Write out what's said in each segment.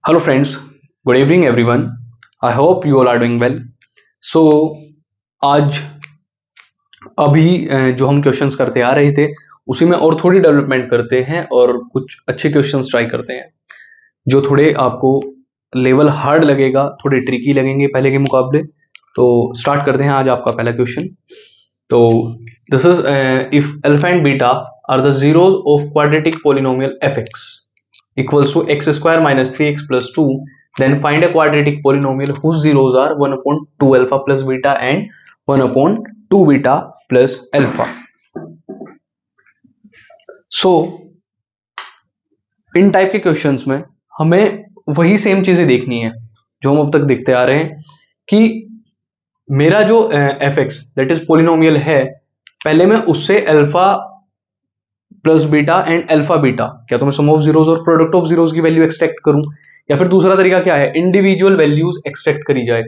Hello friends, good evening everyone. I hope you all are doing well. So आज जो हम questions करते आ रहे थे उसी में और थोड़ी डेवलपमेंट करते हैं और कुछ अच्छे क्वेश्चंस ट्राई करते हैं जो थोड़े आपको लेवल हार्ड लगेगा, थोड़े ट्रिकी लगेंगे पहले के मुकाबले। तो स्टार्ट करते हैं आज आपका पहला क्वेश्चन। तो this is if alpha and beta are the zeros of quadratic polynomial fx equals to x square minus 3x plus 2, then find a quadratic polynomial whose zeros are 1 upon 2 alpha plus beta and 1 upon 2 beta plus alpha. So in type के questions में हमें वही same चीजें देखनी है जो हम अब तक देखते आ रहे हैं कि मेरा जो fx दैट इज पोलिनोमियल है, पहले मैं उससे alpha plus beta and alpha beta, क्या तो मैं सम ऑफ जीरोस और प्रोडक्ट ऑफ जीरोस की वैल्यू एक्सट्रैक्ट करूं, या फिर दूसरा तरीका क्या है, इंडिविजुअल वैल्यूज एक्सट्रैक्ट करी जाए।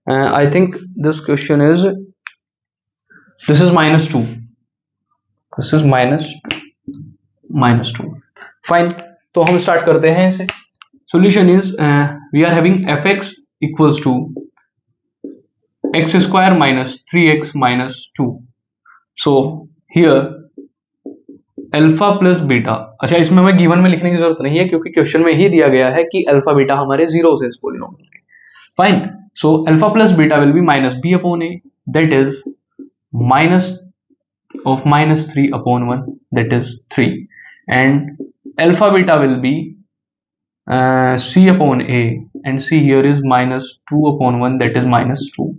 I think this question is this is -2, this is -2। Fine, तो हम स्टार्ट करते हैं इसे। Solution is we are having fx equals to x square minus 3x minus 2। So here alpha plus beta, अच्छा इसमें हमें गिवन में लिखने की जरूरत नहीं है क्योंकि क्वेश्चन में ही दिया गया है कि अल्फा बीटा हमारे जीरोस है इस पॉलिनोमियल के। Fine, so alpha plus beta will be minus B upon A, that is minus of -3 upon 1, that is 3, and alpha beta will be c upon A, and c here is -2 upon 1, that is -2।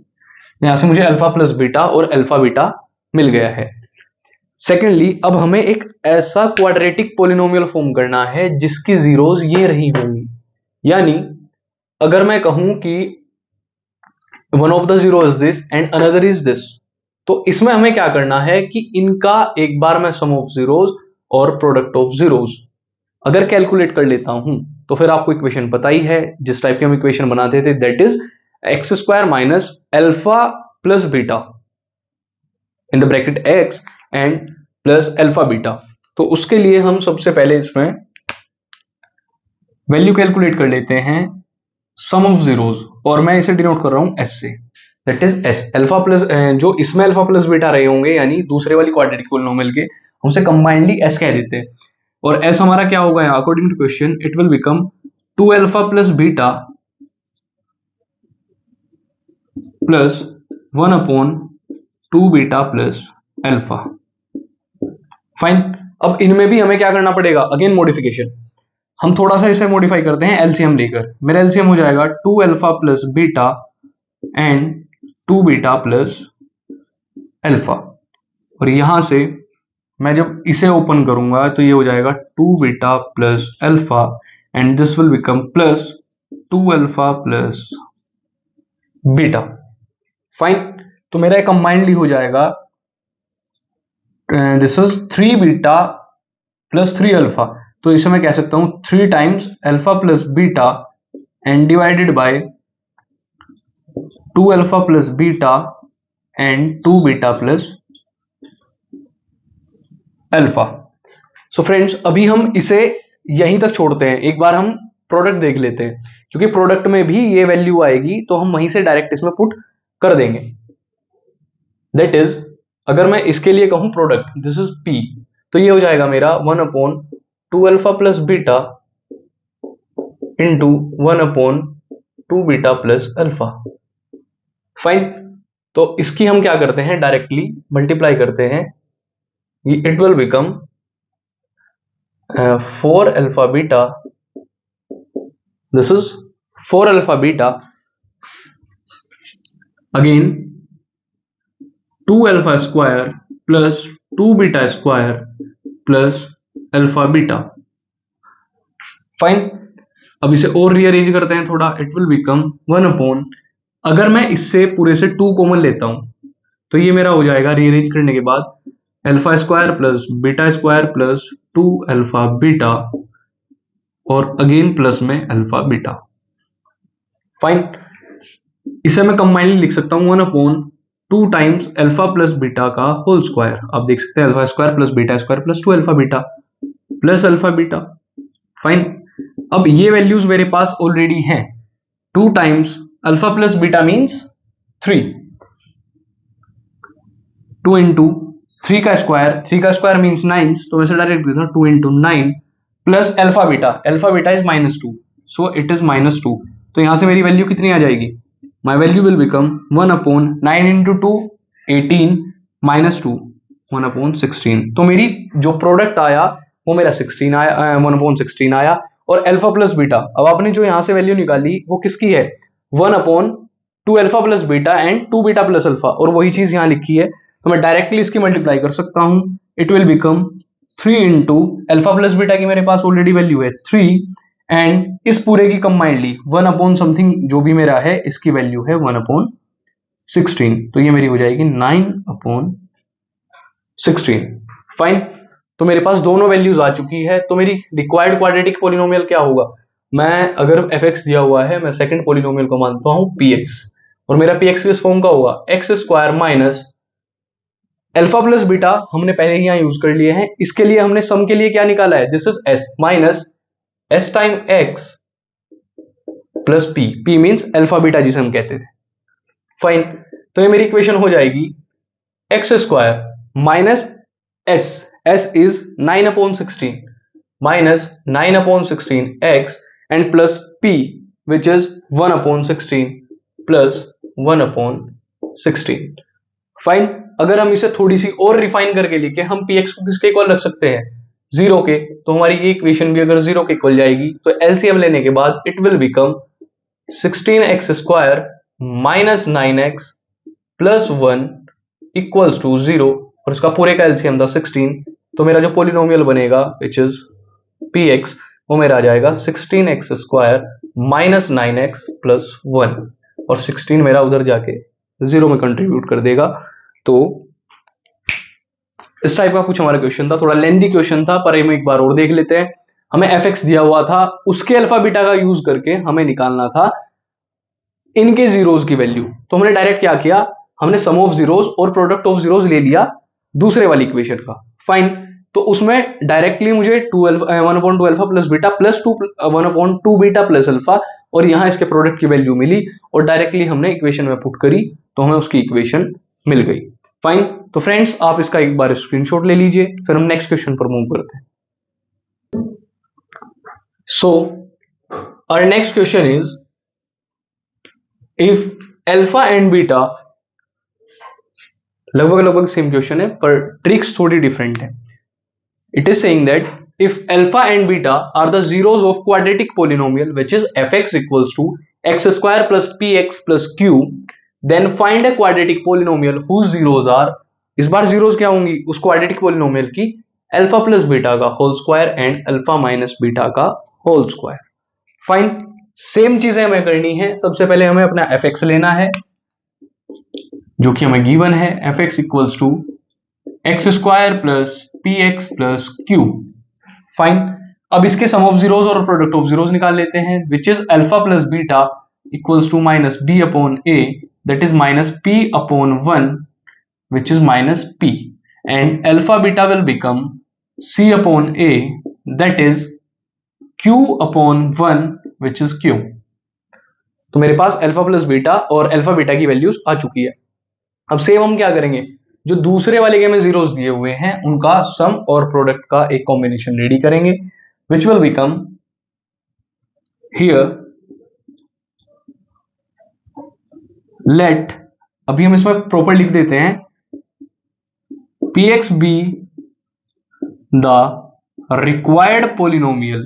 यहां से मुझे alpha plus beta और alpha beta मिल गया है। Secondly, अब हमें एक ऐसा क्वाड्रेटिक पोलिनोमियल फॉर्म करना है जिसकी जीरोस ये रही होंगी, यानी अगर मैं कहूं कि one of the zero is this and another is this, तो इसमें हमें क्या करना है कि इनका एक बार मैं सम ऑफ जीरोस और प्रोडक्ट ऑफ जीरोस अगर कैलकुलेट कर लेता हूं तो फिर आपको इक्वेशन पता ही है जिस टाइप की हम इक्वेशन बनाते थे, that is x square minus alpha plus beta in the bracket x and plus alpha beta. तो उसके लिए हम सबसे पहले इसमें वैल्यू कैलकुलेट कर लेते हैं सम ऑफ जीरोस, और मैं इसे डिनोट कर रहा हूं एस से, that is S alpha plus, जो इसमें अल्फा प्लस बीटा रहे होंगे यानी दूसरे वाली क्वाड्रेटिक पोलिनोमियल के, हम उसे कंबाइंडली एस कह देते हैं। और एस हमारा क्या होगा according to question, it will become 2 alpha plus beta plus 1 upon 2 beta plus alpha. Fine, अब इनमें भी हमें क्या करना पड़ेगा, अगेन मॉडिफिकेशन। हम थोड़ा सा इसे मॉडिफाई करते हैं एलसीएम लेकर। मेरा एलसीएम हो जाएगा 2 alpha plus beta and 2 beta plus alpha, और यहां से मैं जब इसे ओपन करूंगा तो ये हो जाएगा 2 beta plus alpha and this will become plus 2 alpha plus beta. Fine, तो मेरा कंबाइंडली हो जाएगा this is 3 beta plus 3 alpha, तो इसे मैं कह सकता हूं 3 times alpha plus beta and divided by 2 alpha plus beta and 2 beta plus alpha. So friends, अभी हम इसे यहीं तक छोड़ते हैं, एक बार हम प्रोडक्ट देख लेते हैं क्योंकि प्रोडक्ट में भी ये वैल्यू आएगी तो हम वहीं से डायरेक्ट इसमें पुट कर देंगे। दैट इज, अगर मैं इसके लिए कहूं प्रोडक्ट, दिस इज P, तो ये हो जाएगा मेरा 1 upon 2 alpha plus beta into 1 upon 2 beta plus alpha. Fine, तो इसकी हम क्या करते हैं, डायरेक्टली मल्टीप्लाई करते हैं, it will become 4 alpha beta, this is 4 alpha beta again 2 alpha square plus 2 beta square plus alpha beta. Fine, अब इसे और रीअरेंज करते हैं थोड़ा, इट विल बिकम 1 अपॉन, अगर मैं इससे पूरे से 2 कॉमन लेता हूं तो ये मेरा हो जाएगा रीअरेंज करने के बाद alpha square plus beta square plus 2 alpha beta और अगेन प्लस में अल्फा बीटा। फाइन, इसे मैं कंबाइनली लिख सकता हूं 1 upon 2 times alpha plus beta का होल स्क्वायर। आप देख सकते हैं alpha square plus beta square plus 2 alpha beta plus alpha beta. Fine, अब ये वैल्यूज मेरे पास ऑलरेडी हैं, 2 times alpha plus beta means 3, 2 into 3 का स्क्वायर मीन्स 9, तो वैसे डायरेक्ट लिखता हूं 2 into 9 plus alpha beta is -2, so it is -2। तो यहां से मेरी वैल्यू कितनी आ जाएगी, my value will become 1/9 into 2 18 -2 1/16। तो मेरी जो प्रोडक्ट आया वो मेरा 16 आया, 1/16 आया। और अल्फा प्लस बीटा, अब आपने जो यहां से वैल्यू निकाली वो किसकी है, 1/2 alpha plus beta and 2 beta plus alpha, और वही चीज यहां लिखी है, तो मैं डायरेक्टली इसकी मल्टीप्लाई कर सकता हूं। It will become 3 into alpha plus beta की मेरे पास ऑलरेडी वैल्यू है 3, एंड इस पूरे की कंबाइंडली 1 समथिंग जो भी मेरा है इसकी वैल्यू है 1/16, तो ये मेरी हो जाएगी 9/16। फाइन, तो मेरे पास दोनों वैल्यूज आ चुकी है। तो मेरी रिक्वायर्ड क्वाड्रेटिक पोलिनोमियल क्या होगा, मैं अगर fx दिया हुआ है, मैं सेकंड पोलिनोमियल को मानता हूं px, और मेरा px किस फॉर्म का होगा, x square minus alpha plus beta हमने पहले ही यहां यूज कर लिए हैं। इसके लिए हमने सम के लिए क्या निकाला है, this is s minus s time x plus p, p means alpha beta जिसे हम कहते थे। फाइन, तो ये मेरी इक्वेशन हो जाएगी x square minus s is 9/16 minus 9/16 x and plus p which is 1/16 plus 1/16। Fine, अगर हम इसे थोड़ी सी और रिफाइन करके लिखे, हम px को किसके इक्वल रख सकते हैं, 0 के, तो हमारी ये इक्वेशन भी अगर 0 के इक्वल जाएगी तो एलसीएम लेने के बाद it will become 16x square minus 9x plus 1 equals to 0, और इसका पूरे का एलसीएम था 16, तो मेरा जो पोलिनोमियल बनेगा विच इज px वो मेरा आ जाएगा 16x square minus 9x plus 1, और 16 मेरा उधर जाके 0 में कंट्रीब्यूट कर देगा। तो इस टाइप का कुछ हमारा क्वेश्चन था, थोड़ा लेंथी क्वेश्चन था, पर हम एक बार और देख लेते हैं। हमें fx दिया हुआ था, उसके अल्फा बीटा का यूज करके हमें निकालना था इनके जीरोस की वैल्यू। तो हमने डायरेक्ट क्या किया, हमने सम ऑफ जीरोस और प्रोडक्ट ऑफ जीरोस ले लिया दूसरे वाली इक्वेशन का। फाइन, तो उसमें डायरेक्टली मुझे 1/2 alpha plus beta plus 1/2 beta plus alpha, और यहां इसके प्रोडक्ट की वैल्यू मिली, और डायरेक्टली हमने इक्वेशन में पुट करी तो हमें उसकी इक्वेशन मिल गई। फाइन, तो फ्रेंड्स आप इसका एक बार स्क्रीनशॉट ले लीजिए, फिर हम नेक्स्ट क्वेश्चन पर मूव करते हैं। So our next question is, if alpha and beta, लगभग सेम क्वेश्चन है पर ट्रिक्स थोड़ी डिफरेंट है। It is saying that if alpha and beta are the zeros of quadratic polynomial which is fx equals to x square plus px plus q, then find a quadratic polynomial whose zeros are, इस बार zeros क्या होंगी उस quadratic polynomial की, alpha plus beta का whole square and alpha minus beta का whole square. Fine, same चीजें हमें करनी है। सबसे पहले हमें अपना fx लेना है जो कि हमें गिवन है, fx equals to X square plus P X plus Q. Fine, अब इसके सम ऑफ जीरोस और प्रोडक्ट ऑफ जीरोस निकाल लेते हैं, which is alpha plus beta equals to minus B upon A, that is minus P upon 1 which is minus p, and alpha beta will become c upon a, that is q upon 1 which is q। तो मेरे पास alpha plus beta और alpha beta की values आ चुकी है। अब same हम क्या करेंगे, जो दूसरे वाले के में जीरोस दिए हुए हैं उनका सम और प्रोडक्ट का एक कॉम्बिनेशन रेडी करेंगे, which will become here let, अभी हम इसमें प्रॉपर लिख देते हैं, px be the required polynomial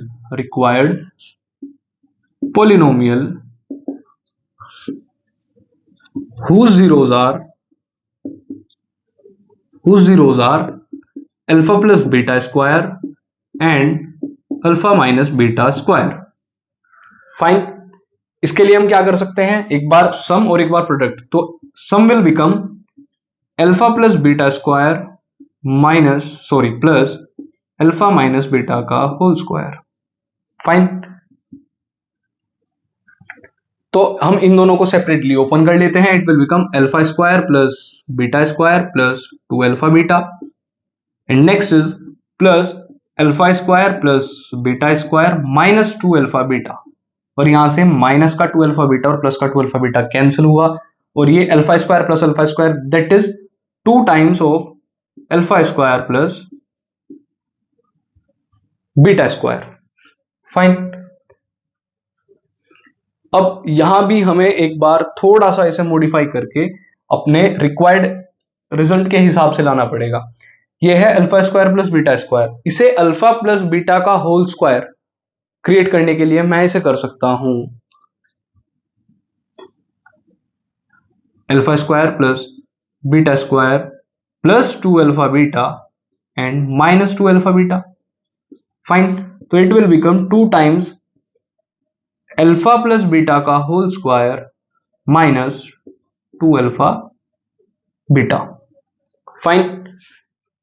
whose zeros are alpha plus beta square and alpha minus beta square। Fine, इसके लिए हम क्या कर सकते हैं, एक बार सम और एक बार प्रोडक्ट, तो sum will become alpha plus beta square plus alpha minus beta का होल स्क्वायर। फाइन, तो हम इन दोनों को सेपरेटली ओपन कर लेते हैं, it will become alpha square plus beta square plus 2 alpha beta, and next is plus alpha square plus beta square minus 2 alpha beta, और यहां से माइनस का 2 अल्फा बीटा और प्लस का 2 अल्फा बीटा कैंसिल हुआ, और ये alpha square plus alpha square that is 2 times of alpha square plus beta square. Fine. अब यहां भी हमें एक बार थोड़ा सा इसे मॉडिफाई करके अपने रिक्वायर्ड रिजल्ट के हिसाब से लाना पड़ेगा। यह है alpha square plus beta square, इसे अल्फा प्लस बीटा का होल स्क्वायर क्रिएट करने के लिए मैं इसे कर सकता हूं alpha square plus beta square plus 2 alpha beta and minus 2 alpha beta. Fine. तो it will become 2 times alpha plus beta का whole square minus 2 alpha beta. Fine.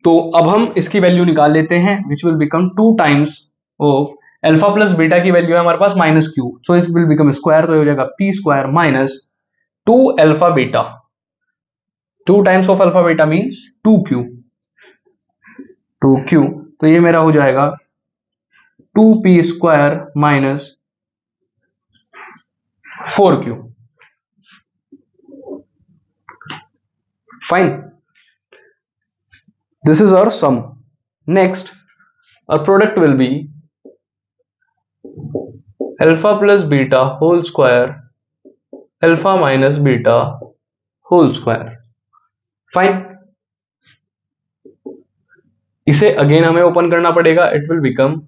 तो अब हम इसकी वैल्यू निकाल लेते हैं which will become 2 times of alpha plus beta की वैल्यू है हमारे पास minus Q, so it will become square, तो हो जाएगा P square minus 2 alpha beta. 2 times of alpha beta means 2q, 2q, तो ये मेरा हो जाएगा 2p square minus 4q। Fine. This is our sum. Next our product will be alpha plus beta whole square alpha minus beta whole square। Fine. इसे again हमें open करना पड़ेगा। It will become,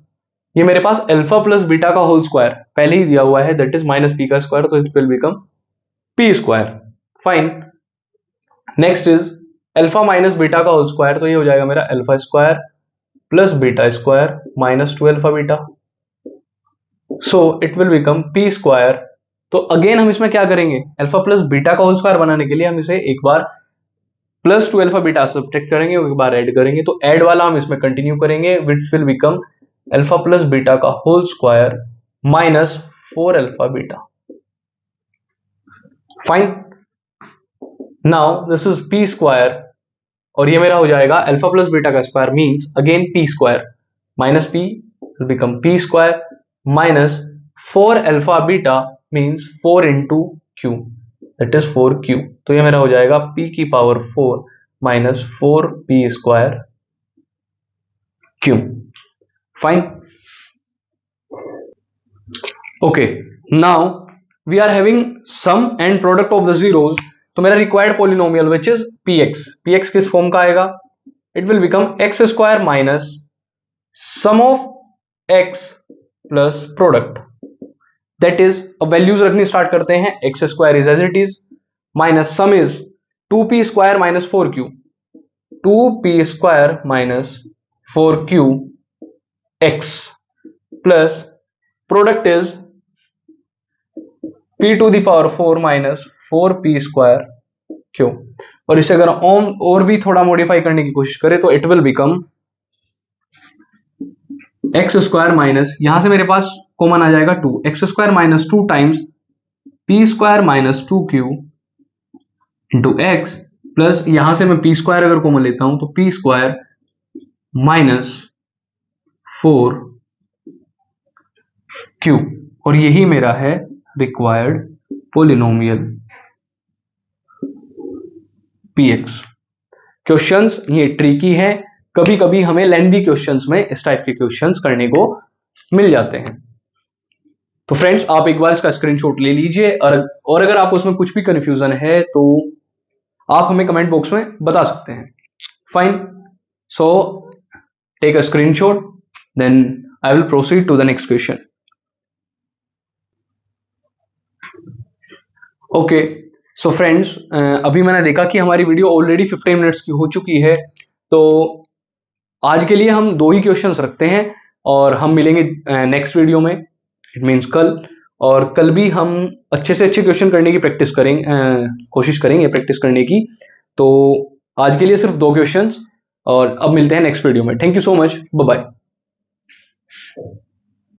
ये मेरे पास अल्फा प्लस बीटा का whole square पहले ही दिया हुआ है दैट इज माइनस पी का स्क्वायर, तो it will become P square. Fine. Next is alpha minus beta का होल स्क्वायर, तो ये हो जाएगा मेरा alpha square plus beta square minus 2 alpha beta, so it will become P square. तो again हम इसमें क्या करेंगे, अल्फा प्लस बीटा का होल स्क्वायर बनाने के लिए हम इसे एक बार प्लस 2 अल्फा बीटा सब्ट्रैक्ट करेंगे, एक बार ऐड करेंगे, तो ऐड वाला हम इसमें कंटिन्यू करेंगे which will become alpha plus beta का whole square minus 4 alpha beta. Fine. Now this is P square, और ये मेरा हो जाएगा अल्फा प्लस बीटा का square means again P square minus P will become P square minus 4 alpha beta means 4 into Q that is 4q, तो ये मेरा हो जाएगा p की power 4 minus 4p square q। Fine. Okay, now we are having sum and product of the zeros, तो मेरा required polynomial which is px किस फॉर्म का आएगा, it will become X square minus sum of x plus product that is, अब values रखनी start करते हैं, X square is as it is minus sum is 2p square minus 4q, 2p square minus 4q x plus product is p to the power 4 minus 4p square q, और इसे अगर और भी थोड़ा modify करने की कोशिश करें तो it will become X square minus, यहां से मेरे पास कॉमन आ जाएगा 2, x square minus 2 times p square minus 2q into x plus, यहां से मैं p स्क्वायर अगर कॉमन लेता हूं तो p स्क्वायर माइनस 4q, और यही मेरा है रिक्वायर्ड पोलिनोमियल px। क्वेश्चंस ये ट्रिकी है, कभी कभी हमें लेंथी क्वेश्चंस में इस टाइप के क्वेश्चंस करने को मिल जाते हैं। तो फ्रेंड्स आप एक बार इसका स्क्रीनशॉट ले लीजिए, और अगर आप उसमें कुछ भी कंफ्यूजन है तो आप हमें कमेंट बॉक्स में बता सकते हैं। Fine. So take a screenshot, then I will proceed to the next question. Okay, so friends अभी मैंने देखा कि हमारी वीडियो ऑलरेडी 15 मिनट्स की हो चुकी है, तो आज के लिए हम 2 ही क्वेश्चंस रखते हैं और हम मिलेंगे नेक्स्ट वीडियो में, इट मींस कल, और कल भी हम अच्छे से अच्छे क्वेश्चन करने की प्रैक्टिस करेंगे, कोशिश करेंगे प्रैक्टिस करने की। तो आज के लिए सिर्फ 2 क्वेश्चंस, और अब मिलते हैं नेक्स्ट वीडियो में। Thank you so much, bye bye.